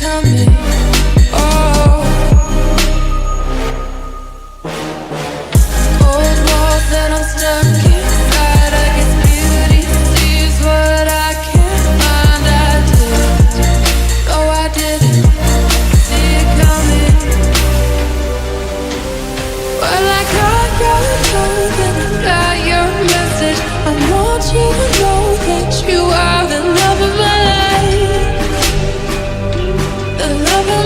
coming. Oh, cold walls that I'm stuck inside. I guess beauty sees what I can't find. I did, no, I didn't see it coming. Well, I got your token, got your message. I want you to know that you are the love of my life, the love of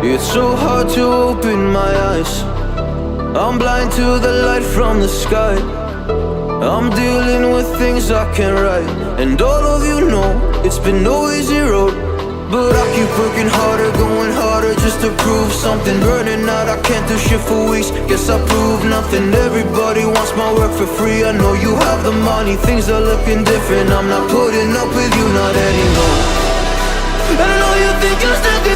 It's so hard to open my eyes. I'm blind to the light from the sky. I'm dealing with things I can't write. And all of you know it's been no easy road, but I keep working harder, going harder just to prove something. Burning out, I can't do shit for weeks. Guess I proved nothing. Everybody wants my work for free. I know you have the money, things are looking different. I'm not putting up with you, not anymore. And I know you think you're stuck